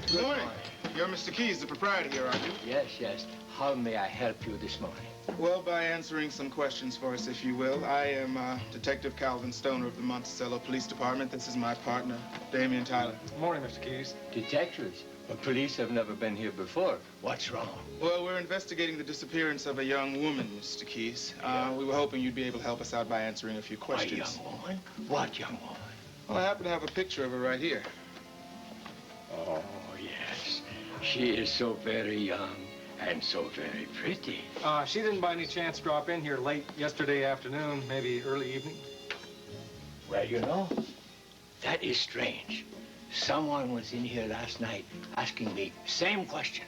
Good morning. You're Mr. Keyes, the proprietor here, aren't you? Yes, yes. How may I help you this morning? Well, by answering some questions for us, if you will. I am Detective Calvin Stoner of the Monticello Police Department. This is my partner, Damian Tyler. Good morning, Mr. Keyes. Detectives? Well, police have never been here before. What's wrong? Well, we're investigating the disappearance of a young woman, Mr. Keyes. We were hoping you'd be able to help us out by answering a few questions. A young woman? What young woman? Well, I happen to have a picture of her right here. Oh, yes. She is so very young and so very pretty. She didn't by any chance drop in here late yesterday afternoon, maybe early evening? Well, you know, that is strange. Someone was in here last night asking me same question.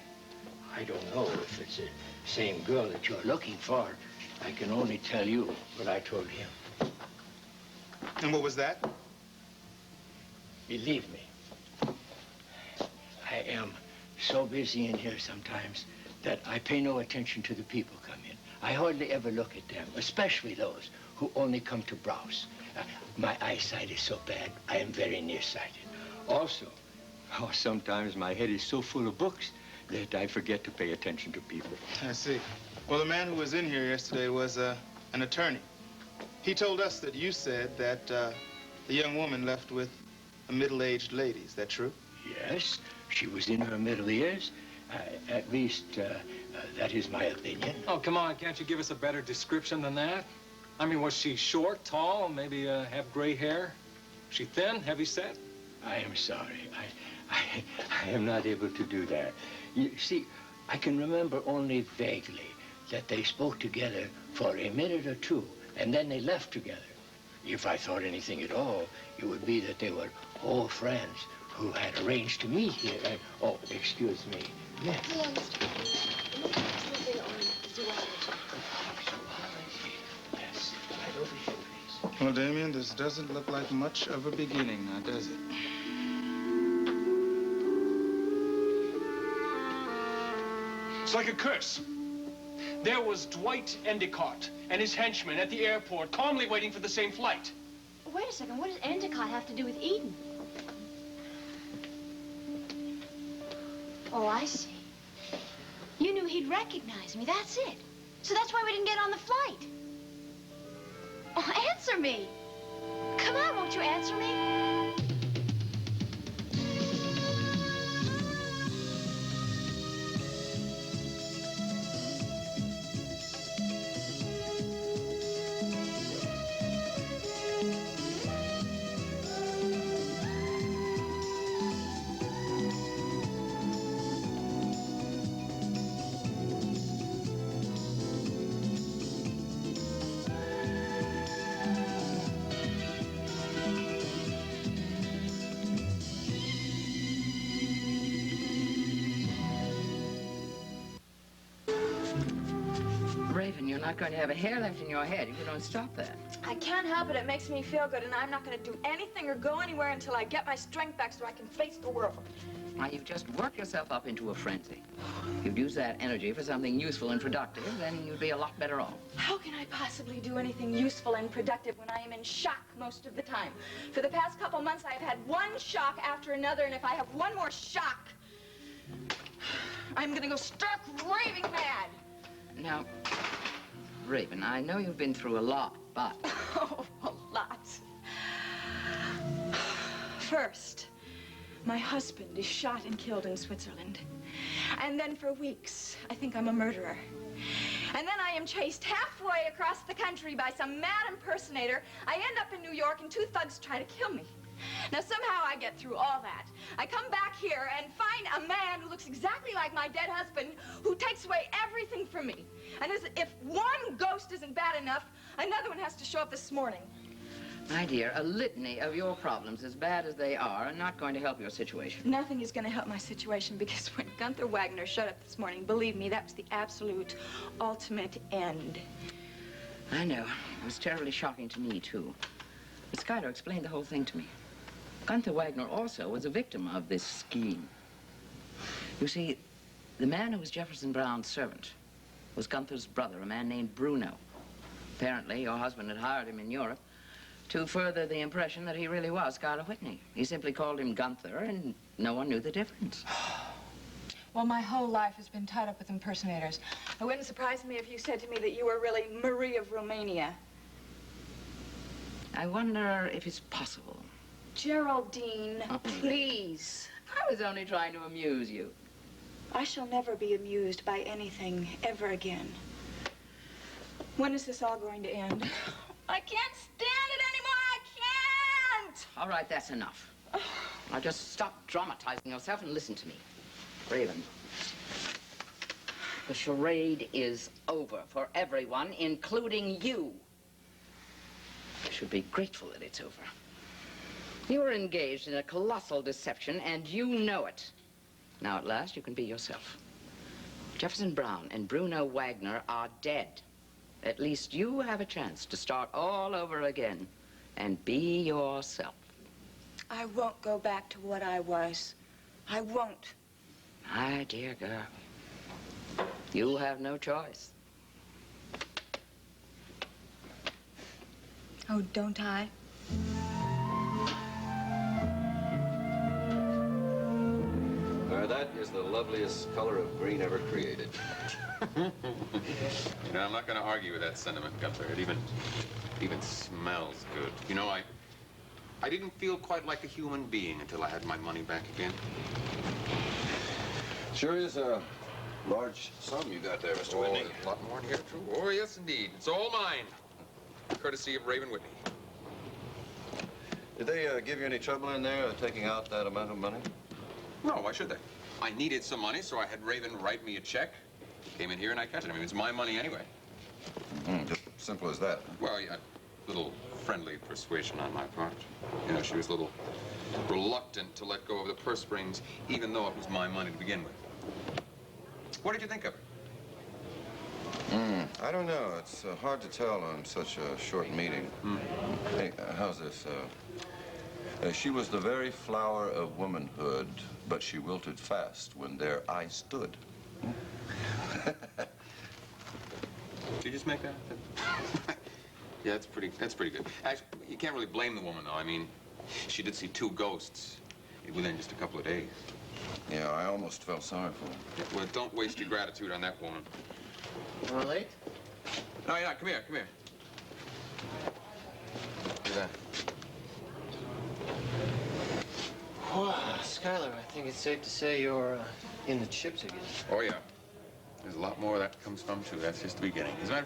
I don't know if it's the same girl that you're looking for. I can only tell you what I told him. And what was that? Believe me, I am so busy in here sometimes that I pay no attention to the people come in. I hardly ever look at them, especially those who only come to browse. My eyesight is so bad, I am very nearsighted. Also, sometimes my head is so full of books that I forget to pay attention to people. I see. Well, the man who was in here yesterday was an attorney. He told us that you said that the young woman left with a middle-aged lady. Is that true? Yes, she was in her middle years. At least, that is my opinion. Oh, come on, can't you give us a better description than that? I mean, was she short, tall, maybe have gray hair? She thin, heavy set? I am sorry. I am not able to do that. You see, I can remember only vaguely that they spoke together for a minute or two, and then they left together. If I thought anything at all, it would be that they were old friends who had arranged to meet here. And, oh, excuse me. Yes. Hello, Mr. Keyes. Something on zoology. Yes. Right over here, please. Well, Damian, this doesn't look like much of a beginning, now, does it? It's like a curse. There was Dwight Endicott and his henchmen at the airport, calmly waiting for the same flight. Wait a second, what does Endicott have to do with Eden? Oh, I see. You knew he'd recognize me, that's it. So that's why we didn't get on the flight. Oh, answer me. Come on, won't you answer me? You're not going to have a hair left in your head if you don't stop that. I can't help it. It makes me feel good, and I'm not going to do anything or go anywhere until I get my strength back so I can face the world. Now, you've just worked yourself up into a frenzy. If you'd use that energy for something useful and productive, then you'd be a lot better off. How can I possibly do anything useful and productive when I am in shock most of the time? For the past couple months, I've had one shock after another, and if I have one more shock, I'm going to go stark raving mad. Now, Raven, I know you've been through a lot, but... Oh, a lot. First, my husband is shot and killed in Switzerland. And then for weeks, I think I'm a murderer. And then I am chased halfway across the country by some mad impersonator. I end up in New York and two thugs try to kill me. Now, somehow I get through all that. I come back here and find a man who looks exactly like my dead husband, who takes away everything from me. And as if one ghost isn't bad enough, another one has to show up this morning. My dear, a litany of your problems, as bad as they are not going to help your situation. Nothing is going to help my situation, because when Gunther Wagner showed up this morning, believe me, that was the absolute ultimate end. I know. It was terribly shocking to me, too. But Schuyler explained the whole thing to me. Gunther Wagner also was a victim of this scheme. You see, the man who was Jefferson Brown's servant was Gunther's brother, a man named Bruno. Apparently, your husband had hired him in Europe to further the impression that he really was Skylar Whitney. He simply called him Gunther, and no one knew the difference. Well, my whole life has been tied up with impersonators. It wouldn't surprise me if you said to me that you were really Marie of Romania. I wonder if it's possible. Geraldine, please. I was only trying to amuse you. I shall never be amused by anything ever again. When is this all going to end? I can't stand it anymore. I can't! All right, that's enough. Now just stop dramatizing yourself and listen to me. Raven, the charade is over for everyone, including you. You should be grateful that it's over. You were engaged in a colossal deception, and you know it. Now, at last, you can be yourself. Jefferson Brown and Bruno Wagner are dead. At least you have a chance to start all over again and be yourself. I won't go back to what I was. I won't. My dear girl, you have no choice. Oh, don't I? That is the loveliest color of green ever created. You know, I'm not going to argue with that sentiment, Gunther. It even smells good. You know, I didn't feel quite like a human being until I had my money back again. Sure is a large sum you got there, Mr. Whitney. A lot more in here, too. Oh, yes, indeed. It's all mine. Courtesy of Raven Whitney. Did they give you any trouble in there taking out that amount of money? No, why should they? I needed some money, so I had Raven write me a check. Came in here and I cashed it. I mean, it's my money anyway. Just simple as that. Well, yeah, a little friendly persuasion on my part. You know, she was a little reluctant to let go of the purse strings, even though it was my money to begin with. What did you think of her? I don't know. It's hard to tell on such a short meeting. Hey, how's this? She was the very flower of womanhood, but she wilted fast when there I stood. Did you just make that? Yeah, that's pretty good. Actually, you can't really blame the woman, though. I mean, she did see 2 ghosts within just a couple of days. Yeah, I almost felt sorry for her. Yeah, well, don't waste your gratitude on that woman. We're late? No, you're not. Come here, come here. Look at that. Well, Skylar, I think it's safe to say you're in the chips again. Oh, yeah. There's a lot more that comes from, too. That's just the beginning. As a matter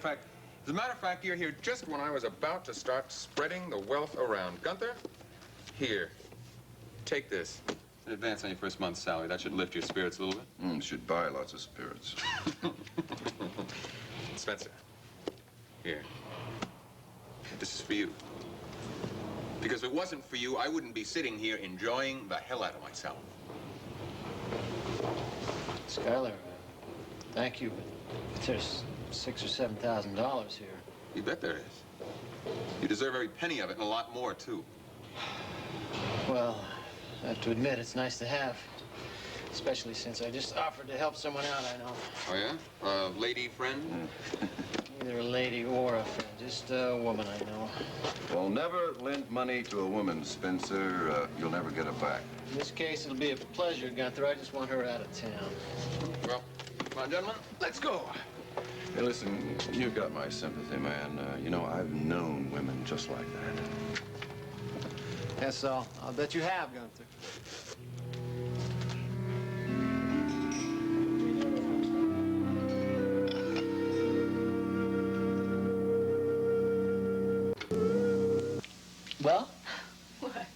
of fact, you're here just when I was about to start spreading the wealth around. Gunther, here. Take this. In advance on your first month's salary. That should lift your spirits a little bit. Should buy lots of spirits. Spencer, here. This is for you. Because if it wasn't for you, I wouldn't be sitting here enjoying the hell out of myself. Skylar, thank you, but there's $6,000 or $7,000 here. You bet there is. You deserve every penny of it and a lot more, too. Well, I have to admit, it's nice to have. Especially since I just offered to help someone out I know. Oh, yeah? A lady friend? Neither a lady or a friend, just a woman I know. Well, never lend money to a woman, Spencer. You'll never get it back. In this case, it'll be a pleasure, Gunther. I just want her out of town. Well, come on, gentlemen, let's go. Hey, listen, you've got my sympathy, man. You know, I've known women just like that. Yes, I'll bet you have, Gunther. Well? What?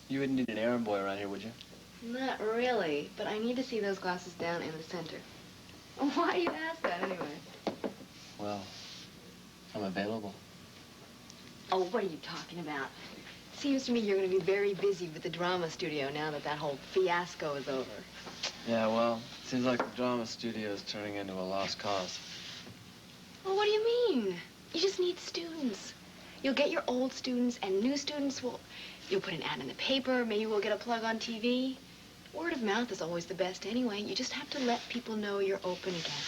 You wouldn't need an errand boy around here, would you? Not really, but I need to see those glasses down in the center. Why do you ask that anyway? Well, I'm available. Oh, what are you talking about? Seems to me you're going to be very busy with the drama studio now that whole fiasco is over. Yeah, well, it seems like the drama studio is turning into a lost cause. Well, what do you mean? You just need students. You'll get your old students, and new students will... You'll put an ad in the paper, maybe we'll get a plug on TV. Word of mouth is always the best anyway. You just have to let people know you're open again.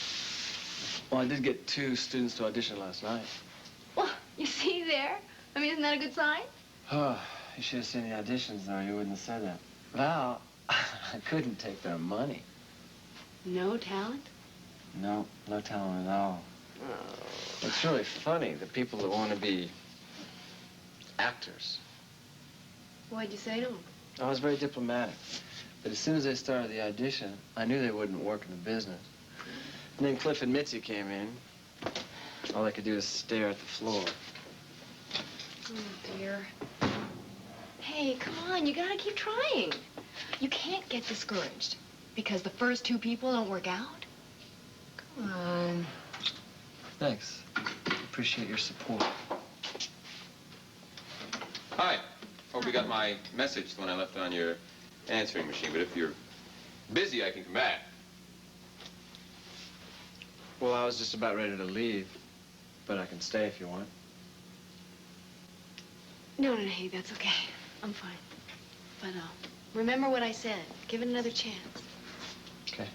Well, I did get 2 students to audition last night. Well, you see there? I mean, isn't that a good sign? Oh, you should have seen the auditions, though. You wouldn't have said that. Val, I couldn't take their money. No talent? No, no talent at all. Oh. It's really funny, the people that want to be actors. Why'd you say no? I was very diplomatic. But as soon as they started the audition, I knew they wouldn't work in the business. And then Cliff and Mitzi came in. All I could do was stare at the floor. Oh, dear. Hey, come on, you gotta keep trying. You can't get discouraged because the first two people don't work out. Come on. Thanks. Appreciate your support. Hi. Hope you got my message, the one I left on your answering machine. But if you're busy, I can come back. Well, I was just about ready to leave, but I can stay if you want. No, hey, that's okay. I'm fine. But, remember what I said. Give it another chance. Okay.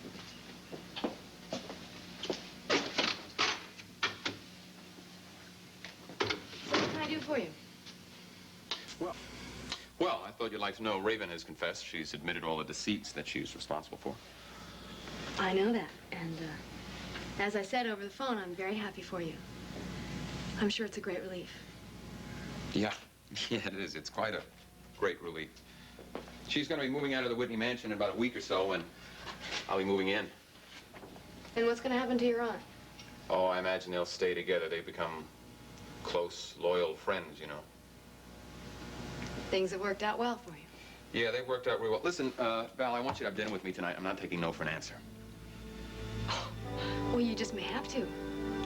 What can I do for you? Well, I thought you'd like to know Raven has confessed. She's admitted all the deceits that she was responsible for. I know that. And, as I said over the phone, I'm very happy for you. I'm sure it's a great relief. Yeah. Yeah, it is. It's quite a great relief. She's going to be moving out of the Whitney mansion in about a week or so, and I'll be moving in. And what's going to happen to your aunt? Oh, I imagine they'll stay together. They've become close, loyal friends, you know. Things have worked out well for you. Yeah, they've worked out real well. Listen, Val, I want you to have dinner with me tonight. I'm not taking no for an answer. Well, you just may have to.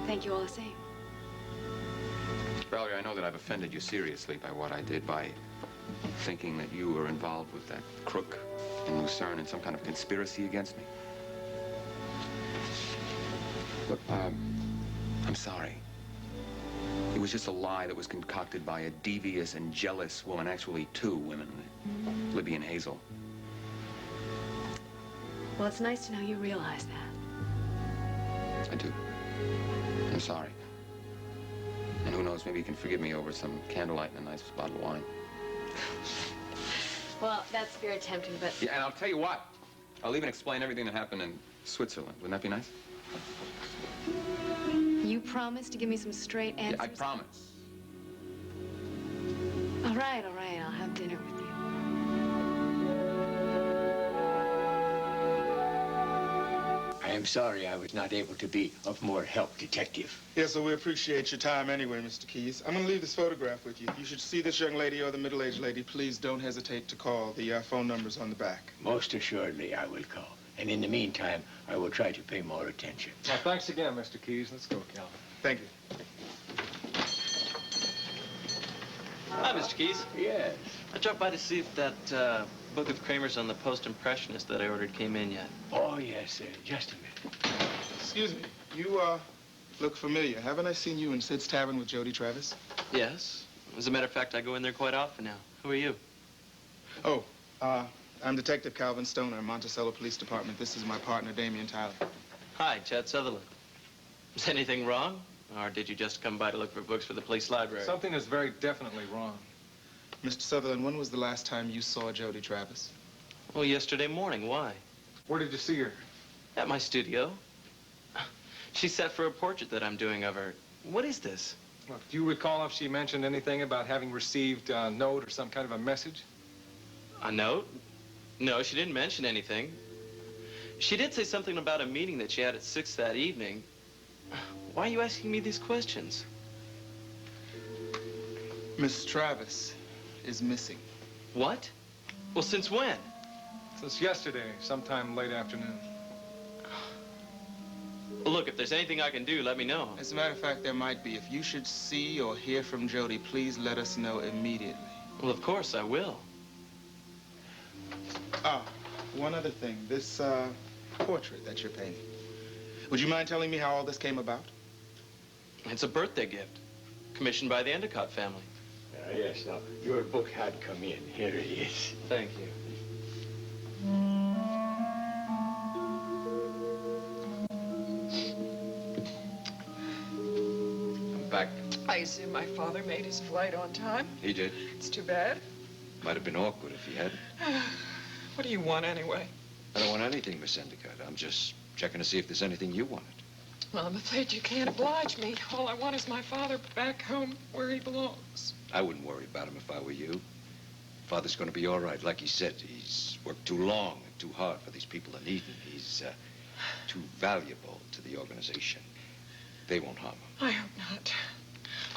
Thank you all the same. Valerie, I know that I've offended you seriously by what I did, by thinking that you were involved with that crook in Lucerne in some kind of conspiracy against me. Look, I'm sorry. It was just a lie that was concocted by a devious and jealous woman, actually two women, Libby and Hazel. Well, it's nice to know you realize that. I do. I'm sorry. And who knows, maybe you can forgive me over some candlelight and a nice bottle of wine. Well, that's very tempting, but... Yeah, and I'll tell you what. I'll even explain everything that happened in Switzerland. Wouldn't that be nice? You promise to give me some straight answers? Yeah, I promise. All right, I'll have dinner with you. I am sorry I was not able to be of more help, Detective. Yes, well, we appreciate your time anyway, Mr. Keyes. I'm going to leave this photograph with you. If you should see this young lady or the middle-aged lady, please don't hesitate to call. The phone number's on the back. Most assuredly, I will call. And in the meantime, I will try to pay more attention. Well, thanks again, Mr. Keyes. Let's go, Calvin. Thank you. Hi, Mr. Keyes. Yes. I dropped by to see if that book of Kramer's on the Post-Impressionist that I ordered came in yet. Oh, yes, sir. Just a minute. Excuse me. You, look familiar. Haven't I seen you in Sid's Tavern with Jody Travis? Yes. As a matter of fact, I go in there quite often now. Who are you? Oh, I'm Detective Calvin Stoner, Monticello Police Department. This is my partner, Damian Tyler. Hi, Chad Sutherland. Is anything wrong? Or did you just come by to look for books for the police library? Something is very definitely wrong. Mr. Sutherland, when was the last time you saw Jody Travis? Well, yesterday morning. Why? Where did you see her? At my studio. She's set for a portrait that I'm doing of her. What is this? Look, do you recall if she mentioned anything about having received a note or some kind of a message? A note? No, she didn't mention anything. She did say something about a meeting that she had at 6 that evening. Why are you asking me these questions? Miss Travis is missing. What? Well, since when? Since yesterday, sometime late afternoon. Well, look, if there's anything I can do, let me know. As a matter of fact, there might be. If you should see or hear from Jody, please let us know immediately. Well, of course, I will. Ah, one other thing. This, portrait that you're painting. Would you mind telling me how all this came about? It's a birthday gift, commissioned by the Endicott family. Yes, now, your book had come in. Here it is. Thank you. back. I assume my father made his flight on time. He did. It's too bad. Might have been awkward if he hadn't. What do you want anyway? I don't want anything, Miss Endicott. I'm just checking to see if there's anything you wanted. Well, I'm afraid you can't oblige me. All I want is my father back home where he belongs. I wouldn't worry about him if I were you. Father's going to be all right. Like he said, he's worked too long and too hard for these people in Eden. He's too valuable to the organization. They won't harm him. I hope not.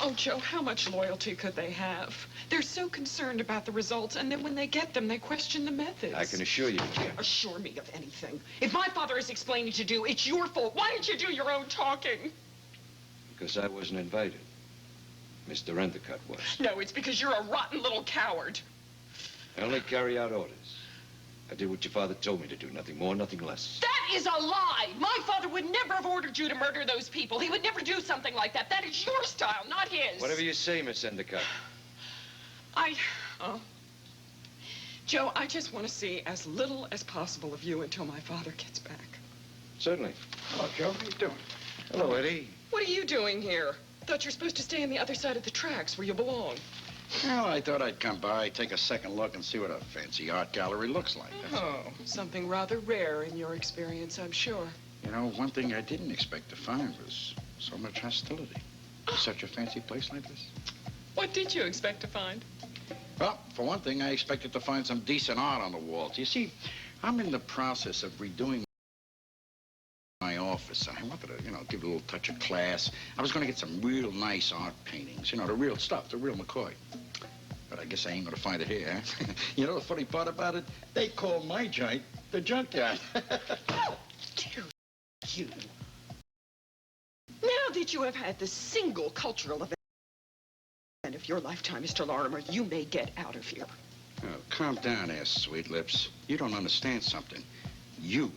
Oh, Joe, how much loyalty could they have? They're so concerned about the results, and then when they get them, they question the methods. I can assure you, Jim. Assure me of anything. If my father is explaining to do, it's your fault. Why didn't you do your own talking? Because I wasn't invited. Mr. Endicott was. No, it's because you're a rotten little coward. I only carry out orders. I did what your father told me to do. Nothing more, nothing less. That is a lie! My father would never have ordered you to murder those people. He would never do something like that. That is your style, not his. Whatever you say, Miss Endicott. Joe, I just want to see as little as possible of you until my father gets back. Certainly. Hello, Joe. How you doing? Hello, Eddie. What are you doing here? Thought you're supposed to stay on the other side of the tracks where you belong. Well, I thought I'd come by, take a second look, and see what a fancy art gallery looks like. Oh, something rather rare in your experience, I'm sure. You know, one thing I didn't expect to find was so much hostility. Such a fancy place like this. What did you expect to find? Well, for one thing, I expected to find some decent art on the walls. You see, I'm in the process of redoing my office. I wanted to, give it a little touch of class. I was going to get some real nice art paintings, the real stuff, the real McCoy. But I guess I ain't going to find it here. You know the funny part about it? They call my joint the junkyard. Dear you. Now that you have had the single cultural event of your lifetime, Mr. Lorimer, you may get out of here. Oh, calm down there, sweet lips. You don't understand something. You